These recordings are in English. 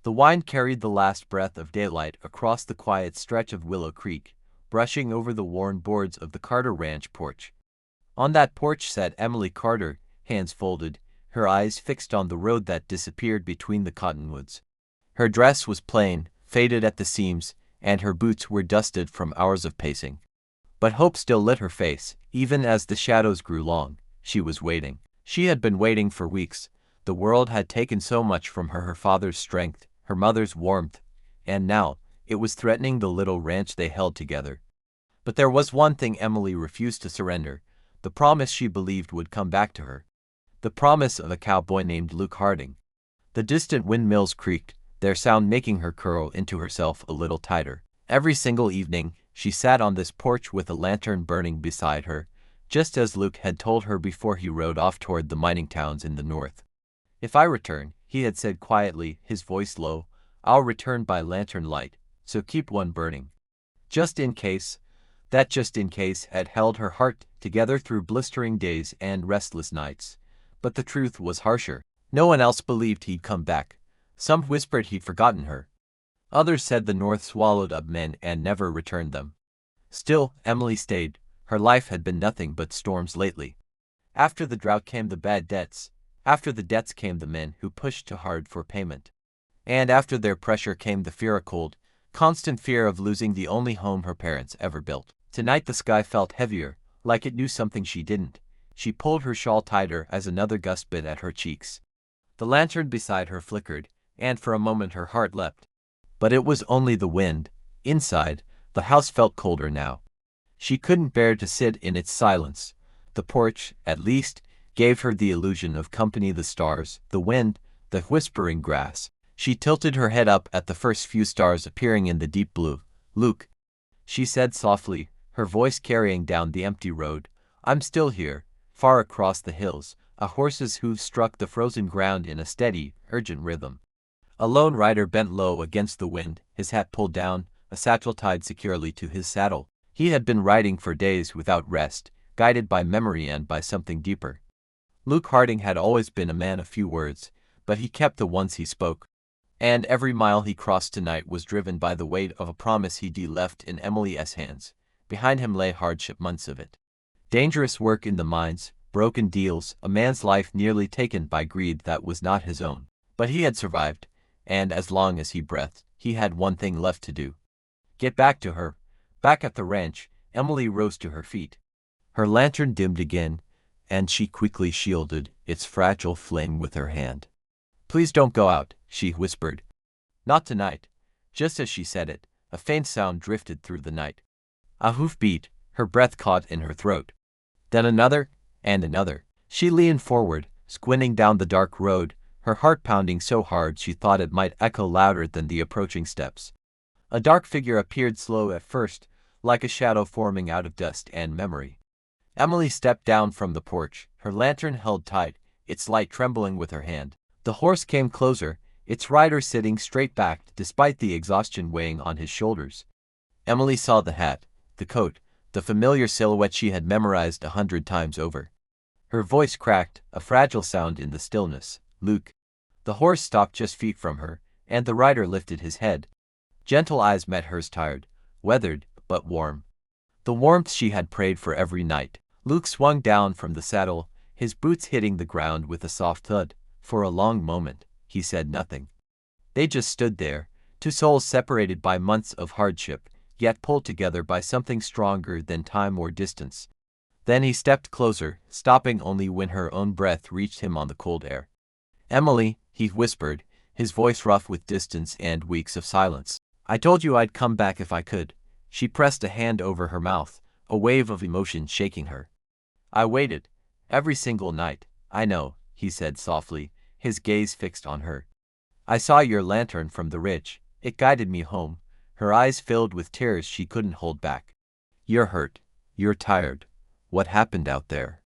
The wind carried the last breath of daylight across the quiet stretch of Willow Creek, brushing over the worn boards of the Carter Ranch porch. On that porch sat Emily Carter, hands folded, her eyes fixed on the road that disappeared between the cottonwoods. Her dress was plain, faded at the seams, and her boots were dusted from hours of pacing. But hope still lit her face, even as the shadows grew long. She was waiting. She had been waiting for weeks. The world had taken so much from her father's strength, her mother's warmth, and now it was threatening the little ranch they held together. But there was one thing Emily refused to surrender, the promise she believed would come back to her. The promise of a cowboy named Luke Harding. The distant windmills creaked, their sound making her curl into herself a little tighter. Every single evening, she sat on this porch with a lantern burning beside her, just as Luke had told her before he rode off toward the mining towns in the north. "If I return," he had said quietly, his voice low, "I'll return by lantern light, so keep one burning." Just in case. That just in case had held her heart together through blistering days and restless nights. But the truth was harsher. No one else believed he'd come back. Some whispered he'd forgotten her. Others said the North swallowed up men and never returned them. Still, Emily stayed. Her life had been nothing but storms lately. After the drought came the bad debts. After the debts came the men who pushed too hard for payment. And after their pressure came the fear of cold, constant fear of losing the only home her parents ever built. Tonight the sky felt heavier, like it knew something she didn't. She pulled her shawl tighter as another gust bit at her cheeks. The lantern beside her flickered, and for a moment her heart leapt. But it was only the wind. Inside, the house felt colder now. She couldn't bear to sit in its silence. The porch, at least, gave her the illusion of company. The stars, the wind, the whispering grass. She tilted her head up at the first few stars appearing in the deep blue. "Luke," she said softly, her voice carrying down the empty road, "I'm still here." Far across the hills, a horse's hooves struck the frozen ground in a steady, urgent rhythm. A lone rider bent low against the wind, his hat pulled down, a satchel tied securely to his saddle. He had been riding for days without rest, guided by memory and by something deeper. Luke Harding had always been a man of few words, but he kept the ones he spoke. And every mile he crossed tonight was driven by the weight of a promise he'd left in Emily's hands. Behind him lay hardship, months of it. Dangerous work in the mines, broken deals, a man's life nearly taken by greed that was not his own. But he had survived, and as long as he breathed, he had one thing left to do. Get back to her. Back at the ranch, Emily rose to her feet. Her lantern dimmed again, and she quickly shielded its fragile flame with her hand. "Please don't go out," she whispered. "Not tonight." Just as she said it, a faint sound drifted through the night. A hoof beat, her breath caught in her throat. Then another, and another. She leaned forward, squinting down the dark road, her heart pounding so hard she thought it might echo louder than the approaching steps. A dark figure appeared, slow at first, like a shadow forming out of dust and memory. Emily stepped down from the porch, her lantern held tight, its light trembling with her hand. The horse came closer, its rider sitting straight-backed despite the exhaustion weighing on his shoulders. Emily saw the hat, the coat, the familiar silhouette she had memorized 100 times over. Her voice cracked, a fragile sound in the stillness. "Luke." The horse stopped just feet from her, and the rider lifted his head. Gentle eyes met hers, tired, weathered, but warm. The warmth she had prayed for every night. Luke swung down from the saddle, his boots hitting the ground with a soft thud. For a long moment, he said nothing. They just stood there, two souls separated by months of hardship, yet pulled together by something stronger than time or distance. Then he stepped closer, stopping only when her own breath reached him on the cold air. "Emily," he whispered, his voice rough with distance and weeks of silence. "I told you I'd come back if I could." She pressed a hand over her mouth, a wave of emotion shaking her. "I waited. Every single night." "I know," he said softly, his gaze fixed on her. "I saw your lantern from the ridge. It guided me home." Her eyes filled with tears she couldn't hold back. "You're hurt. You're tired. What happened out there?"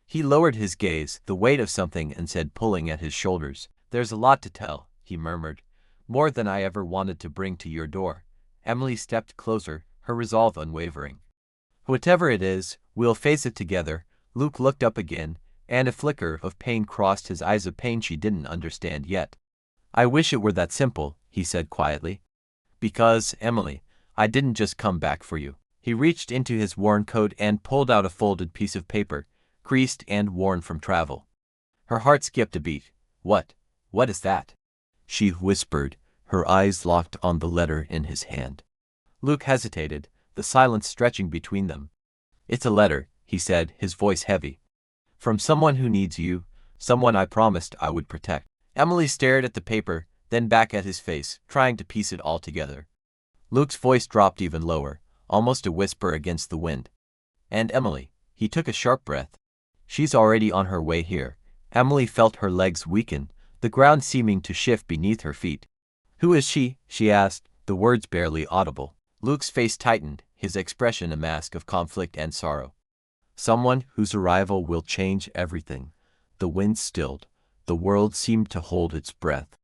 He lowered his gaze, the weight of something, and said, pulling at his shoulders, "There's a lot to tell," he murmured. "More than I ever wanted to bring to your door." Emily stepped closer, her resolve unwavering. "Whatever it is, we'll face it together." Luke looked up again, and a flicker of pain crossed his eyes, a pain she didn't understand yet. "I wish it were that simple," he said quietly. Because, Emily, I didn't just come back for you. He reached into his worn coat and pulled out a folded piece of paper, creased and worn from travel. Her heart skipped a beat. What is that? She whispered, her eyes locked on the letter in his hand. Luke hesitated, the silence stretching between them. It's a letter, he said, his voice heavy. From someone who needs you, someone I promised I would protect. Emily stared at the paper, then back at his face, trying to piece it all together. Luke's voice dropped even lower, almost a whisper against the wind. And Emily, he took a sharp breath. She's already on her way here. Emily felt her legs weaken, the ground seeming to shift beneath her feet. Who is she? She asked, the words barely audible. Luke's face tightened, his expression a mask of conflict and sorrow. Someone whose arrival will change everything. The wind stilled. The world seemed to hold its breath.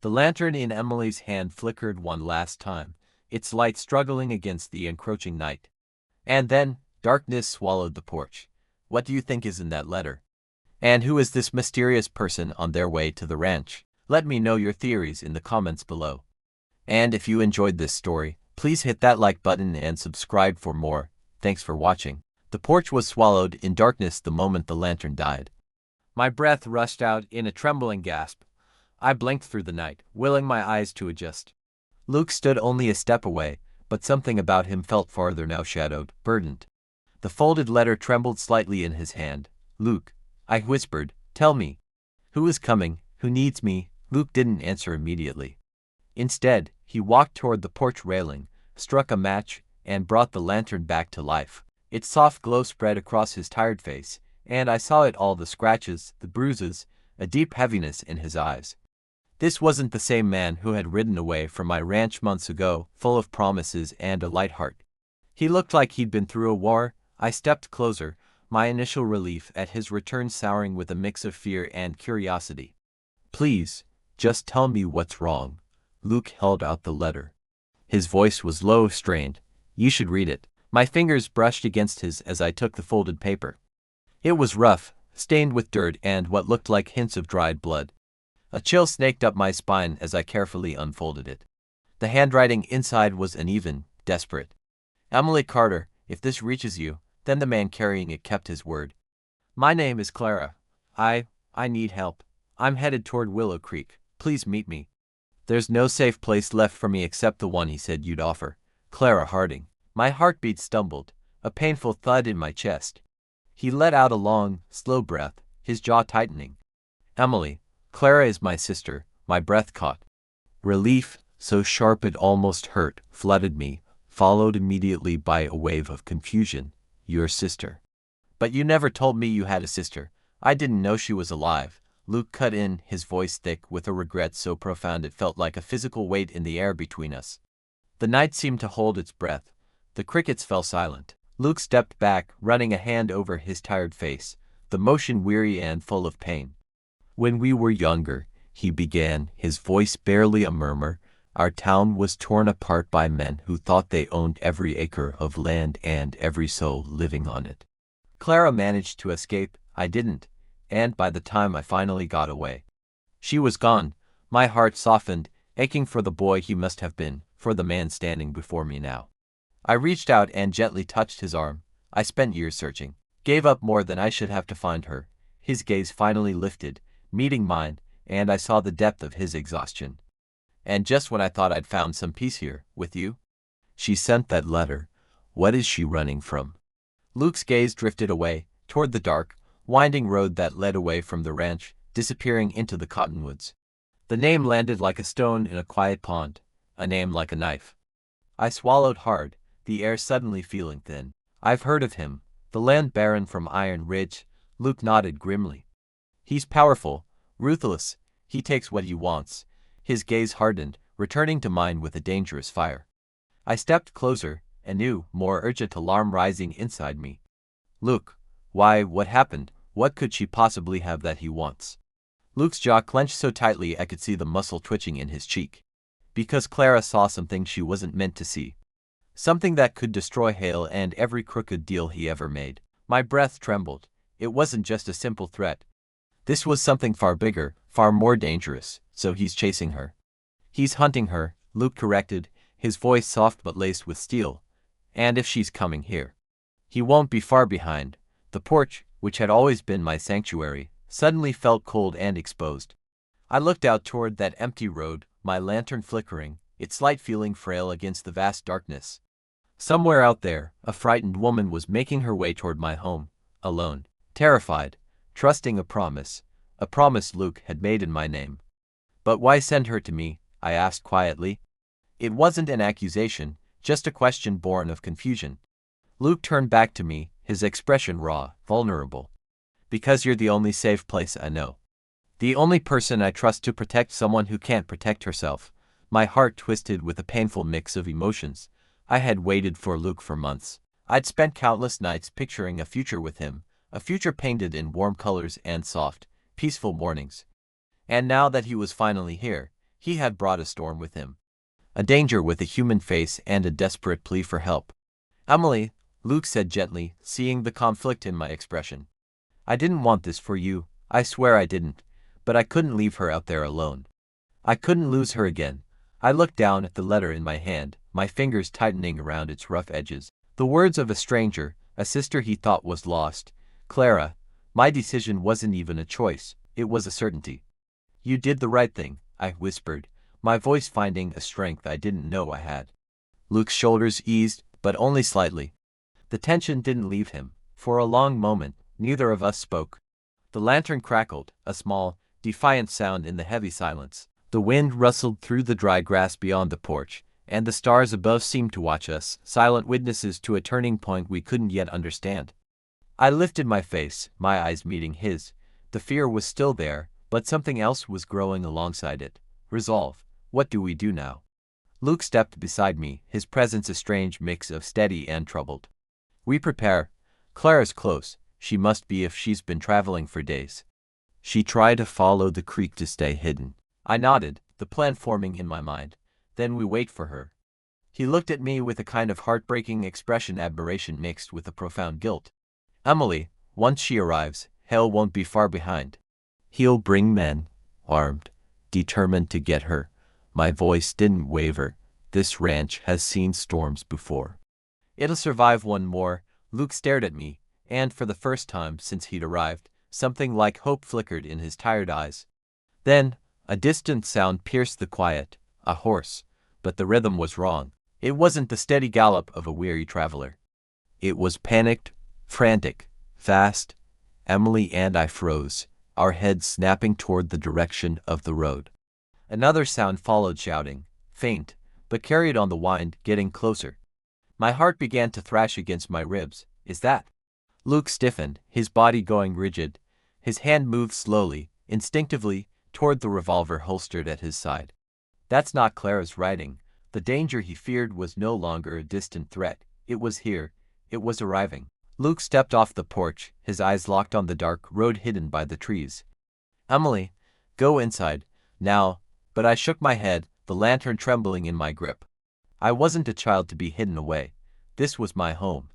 The lantern in Emily's hand flickered one last time, its light struggling against the encroaching night. And then, darkness swallowed the porch. What do you think is in that letter? And who is this mysterious person on their way to the ranch? Let me know your theories in the comments below. And if you enjoyed this story, please hit that like button and subscribe for more. Thanks for watching. The porch was swallowed in darkness the moment the lantern died. My breath rushed out in a trembling gasp. I blinked through the night, willing my eyes to adjust. Luke stood only a step away, but something about him felt farther now, shadowed, burdened. The folded letter trembled slightly in his hand. Luke, I whispered, tell me. Who is coming? Who needs me? Luke didn't answer immediately. Instead, he walked toward the porch railing, struck a match, and brought the lantern back to life. Its soft glow spread across his tired face, and I saw it all, the scratches, the bruises, a deep heaviness in his eyes. This wasn't the same man who had ridden away from my ranch months ago, full of promises and a light heart. He looked like he'd been through a war. I stepped closer, my initial relief at his return souring with a mix of fear and curiosity. Please, just tell me what's wrong. Luke held out the letter. His voice was low, strained. You should read it. My fingers brushed against his as I took the folded paper. It was rough, stained with dirt and what looked like hints of dried blood. A chill snaked up my spine as I carefully unfolded it. The handwriting inside was uneven, desperate. Emily Carter, if this reaches you, then the man carrying it kept his word. My name is Clara. I need help. I'm headed toward Willow Creek. Please meet me. There's no safe place left for me except the one he said you'd offer. Clara Harding. My heartbeat stumbled, a painful thud in my chest. He let out a long, slow breath, his jaw tightening. Emily, Clara is my sister, my breath caught. Relief, so sharp it almost hurt, flooded me, followed immediately by a wave of confusion. Your sister. But you never told me you had a sister. I didn't know she was alive. Luke cut in, his voice thick with a regret so profound it felt like a physical weight in the air between us. The night seemed to hold its breath. The crickets fell silent. Luke stepped back, running a hand over his tired face, the motion weary and full of pain. When we were younger, he began, his voice barely a murmur, our town was torn apart by men who thought they owned every acre of land and every soul living on it. Clara managed to escape, I didn't, and by the time I finally got away, she was gone. My heart softened, aching for the boy he must have been, for the man standing before me now. I reached out and gently touched his arm. I spent years searching, gave up more than I should have to find her. His gaze finally lifted, meeting mine, and I saw the depth of his exhaustion. And just when I thought I'd found some peace here, with you, she sent that letter. What is she running from? Luke's gaze drifted away, toward the dark, winding road that led away from the ranch, disappearing into the cottonwoods. The name landed like a stone in a quiet pond, a name like a knife. I swallowed hard, the air suddenly feeling thin. I've heard of him, the land baron from Iron Ridge. Luke nodded grimly. He's powerful, ruthless, he takes what he wants. His gaze hardened, returning to mine with a dangerous fire. I stepped closer, a new, more urgent alarm rising inside me. Luke, why, what happened? What could she possibly have that he wants? Luke's jaw clenched so tightly I could see the muscle twitching in his cheek. Because Clara saw something she wasn't meant to see. Something that could destroy Hale and every crooked deal he ever made. My breath trembled. It wasn't just a simple threat. This was something far bigger, far more dangerous, so he's chasing her. He's hunting her, Luke corrected, his voice soft but laced with steel. And if she's coming here, he won't be far behind. The porch, which had always been my sanctuary, suddenly felt cold and exposed. I looked out toward that empty road, my lantern flickering, its light feeling frail against the vast darkness. Somewhere out there, a frightened woman was making her way toward my home, alone, terrified, trusting a promise Luke had made in my name. But why send her to me? I asked quietly. It wasn't an accusation, just a question born of confusion. Luke turned back to me, his expression raw, vulnerable. Because you're the only safe place I know. The only person I trust to protect someone who can't protect herself. My heart twisted with a painful mix of emotions. I had waited for Luke for months. I'd spent countless nights picturing a future with him, a future painted in warm colors and soft, peaceful mornings. And now that he was finally here, he had brought a storm with him. A danger with a human face and a desperate plea for help. Emily, Luke said gently, seeing the conflict in my expression. I didn't want this for you, I swear I didn't, but I couldn't leave her out there alone. I couldn't lose her again. I looked down at the letter in my hand, my fingers tightening around its rough edges. The words of a stranger, a sister he thought was lost. Clara, my decision wasn't even a choice, it was a certainty. You did the right thing, I whispered, my voice finding a strength I didn't know I had. Luke's shoulders eased, but only slightly. The tension didn't leave him. For a long moment, neither of us spoke. The lantern crackled, a small, defiant sound in the heavy silence. The wind rustled through the dry grass beyond the porch, and the stars above seemed to watch us, silent witnesses to a turning point we couldn't yet understand. I lifted my face, my eyes meeting his. The fear was still there, but something else was growing alongside it. Resolve. What do we do now? Luke stepped beside me, his presence a strange mix of steady and troubled. We prepare. Clara's close. She must be if she's been traveling for days. She tried to follow the creek to stay hidden. I nodded, the plan forming in my mind. Then we wait for her. He looked at me with a kind of heartbreaking expression, admiration mixed with a profound guilt. Emily, once she arrives, hell won't be far behind. He'll bring men, armed, determined to get her. My voice didn't waver. This ranch has seen storms before. It'll survive one more. Luke stared at me, and for the first time since he'd arrived, something like hope flickered in his tired eyes. Then, a distant sound pierced the quiet, a horse, but the rhythm was wrong. It wasn't the steady gallop of a weary traveler. It was panicked, frantic, fast. Emily and I froze, our heads snapping toward the direction of the road. Another sound followed, shouting, faint, but carried on the wind, getting closer. My heart began to thrash against my ribs. Is that? Luke stiffened, his body going rigid. His hand moved slowly, instinctively, toward the revolver holstered at his side. That's not Clara's writing. The danger he feared was no longer a distant threat. It was here. It was arriving. Luke stepped off the porch, his eyes locked on the dark road hidden by the trees. Emily, go inside, now. But I shook my head, the lantern trembling in my grip. I wasn't a child to be hidden away. This was my home.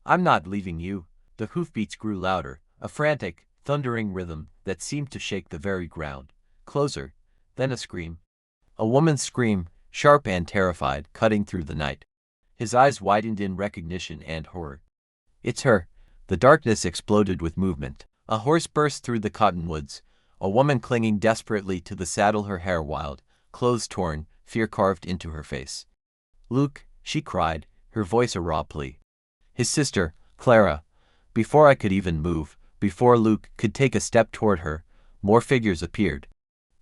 I'm not leaving you. The hoofbeats grew louder, a frantic, thundering rhythm that seemed to shake the very ground. Closer, then a scream. A woman's scream, sharp and terrified, cutting through the night. His eyes widened in recognition and horror. It's her. The darkness exploded with movement. A horse burst through the cottonwoods, a woman clinging desperately to the saddle, her hair wild, clothes torn, fear carved into her face. Luke, she cried, her voice a raw plea. His sister, Clara. Before I could even move, before Luke could take a step toward her, more figures appeared.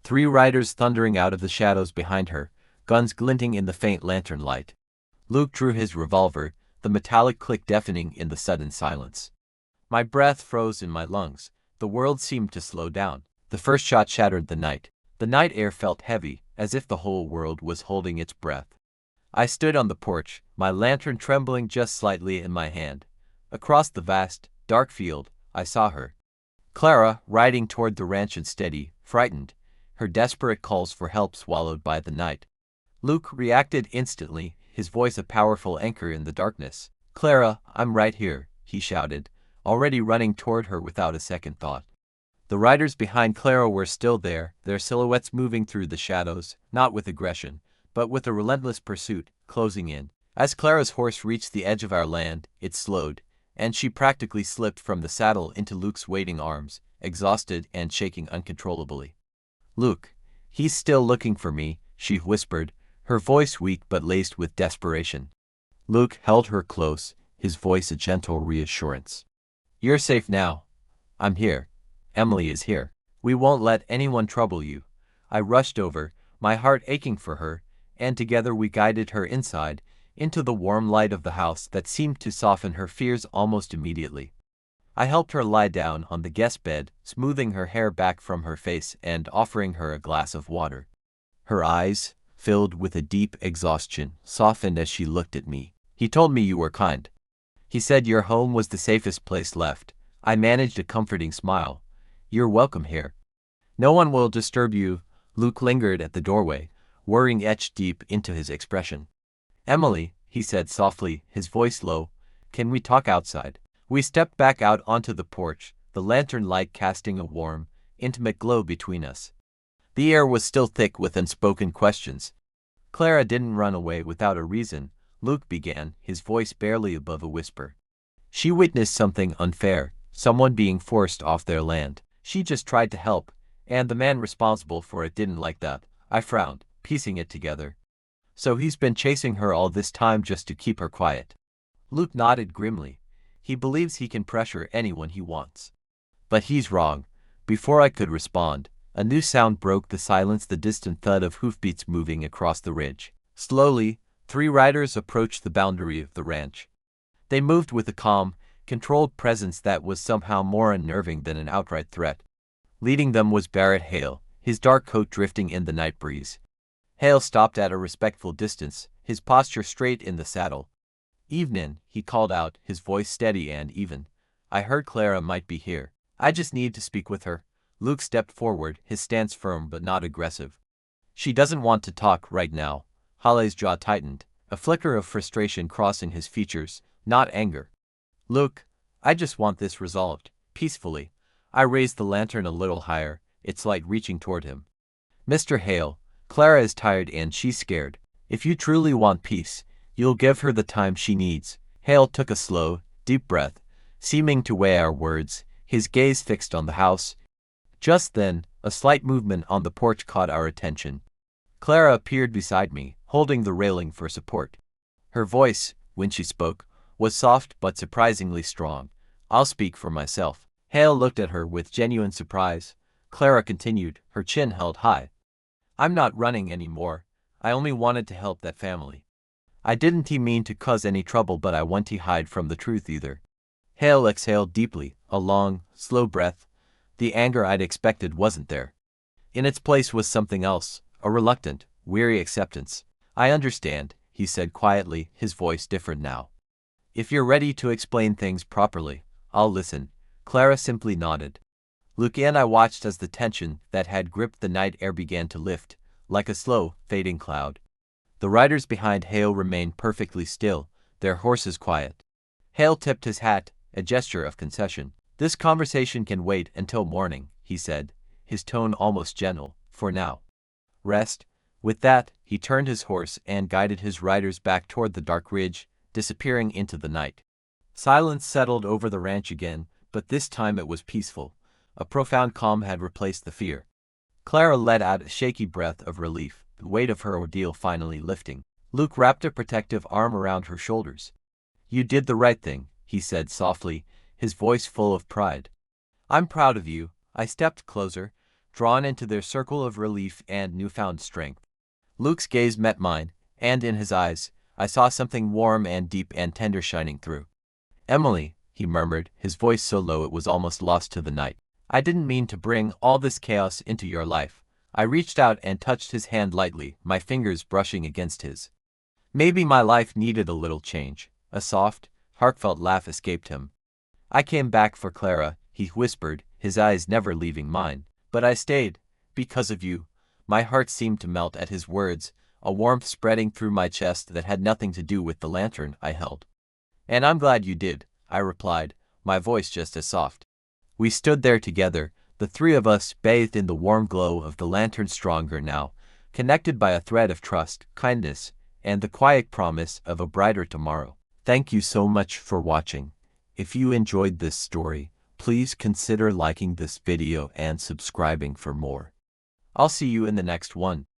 3 riders thundering out of the shadows behind her, guns glinting in the faint lantern light. Luke drew his revolver, the metallic click deafening in the sudden silence. My breath froze in my lungs. The world seemed to slow down. The first shot shattered the night. The night air felt heavy, as if the whole world was holding its breath. I stood on the porch, my lantern trembling just slightly in my hand. Across the vast, dark field, I saw her. Clara, riding toward the ranch unsteady, frightened, her desperate calls for help swallowed by the night. Luke reacted instantly, his voice a powerful anchor in the darkness. Clara, I'm right here, he shouted, already running toward her without a second thought. The riders behind Clara were still there, their silhouettes moving through the shadows, not with aggression, but with a relentless pursuit, closing in. As Clara's horse reached the edge of our land, it slowed, and she practically slipped from the saddle into Luke's waiting arms, exhausted and shaking uncontrollably. "Luke, he's still looking for me," she whispered, her voice weak but laced with desperation. Luke held her close, his voice a gentle reassurance. "You're safe now. I'm here. Emily is here. We won't let anyone trouble you." I rushed over, my heart aching for her, and together we guided her inside, into the warm light of the house that seemed to soften her fears almost immediately. I helped her lie down on the guest bed, smoothing her hair back from her face and offering her a glass of water. Her eyes, filled with a deep exhaustion, softened as she looked at me. "He told me you were kind. He said your home was the safest place left." I managed a comforting smile. "You're welcome here. No one will disturb you." Luke lingered at the doorway, worrying etched deep into his expression. "Emily," he said softly, his voice low, "can we talk outside?" We stepped back out onto the porch, the lantern light casting a warm, intimate glow between us. The air was still thick with unspoken questions. "Clara didn't run away without a reason," Luke began, his voice barely above a whisper. "She witnessed something unfair, someone being forced off their land. She just tried to help, and the man responsible for it didn't like that." I frowned, piecing it together. "So he's been chasing her all this time just to keep her quiet?" Luke nodded grimly. "He believes he can pressure anyone he wants. But he's wrong." Before I could respond, a new sound broke the silence, the distant thud of hoofbeats moving across the ridge. Slowly, 3 riders approached the boundary of the ranch. They moved with a calm, controlled presence that was somehow more unnerving than an outright threat. Leading them was Barrett Hale, his dark coat drifting in the night breeze. Hale stopped at a respectful distance, his posture straight in the saddle. "Evenin'," he called out, his voice steady and even. "I heard Clara might be here. I just need to speak with her." Luke stepped forward, his stance firm but not aggressive. "She doesn't want to talk right now." Hale's jaw tightened, a flicker of frustration crossing his features, not anger. "Luke, I just want this resolved, peacefully." I raised the lantern a little higher, its light reaching toward him. "Mr. Hale, Clara is tired and she's scared. If you truly want peace, you'll give her the time she needs." Hale took a slow, deep breath, seeming to weigh our words, his gaze fixed on the house. Just then, a slight movement on the porch caught our attention. Clara appeared beside me, holding the railing for support. Her voice, when she spoke, was soft but surprisingly strong. "I'll speak for myself." Hale looked at her with genuine surprise. Clara continued, her chin held high. "I'm not running anymore. I only wanted to help that family. I didn't mean to cause any trouble, but I want to hide from the truth either." Hale exhaled deeply, a long, slow breath. The anger I'd expected wasn't there. In its place was something else, a reluctant, weary acceptance. "I understand," he said quietly, his voice different now. "If you're ready to explain things properly, I'll listen." Clara simply nodded. Luke and I watched as the tension that had gripped the night air began to lift, like a slow, fading cloud. The riders behind Hale remained perfectly still, their horses quiet. Hale tipped his hat, a gesture of concession. "This conversation can wait until morning," he said, his tone almost gentle. "For now, rest." With that, he turned his horse and guided his riders back toward the dark ridge, disappearing into the night. Silence settled over the ranch again, but this time it was peaceful. A profound calm had replaced the fear. Clara let out a shaky breath of relief, the weight of her ordeal finally lifting. Luke wrapped a protective arm around her shoulders. "You did the right thing," he said softly, his voice full of pride. "I'm proud of you." I stepped closer, drawn into their circle of relief and newfound strength. Luke's gaze met mine, and in his eyes, I saw something warm and deep and tender shining through. "Emily," he murmured, his voice so low it was almost lost to the night. "I didn't mean to bring all this chaos into your life." I reached out and touched his hand lightly, my fingers brushing against his. "Maybe my life needed a little change." A soft, heartfelt laugh escaped him. "I came back for Clara," he whispered, his eyes never leaving mine. "But I stayed, because of you." My heart seemed to melt at his words, a warmth spreading through my chest that had nothing to do with the lantern I held. "And I'm glad you did," I replied, my voice just as soft. We stood there together, The three of us bathed in the warm glow of the lantern, stronger now, connected by a thread of trust, kindness, and the quiet promise of a brighter tomorrow. Thank you so much for watching. If you enjoyed this story, please consider liking this video and subscribing for more. I'll see you in the next one.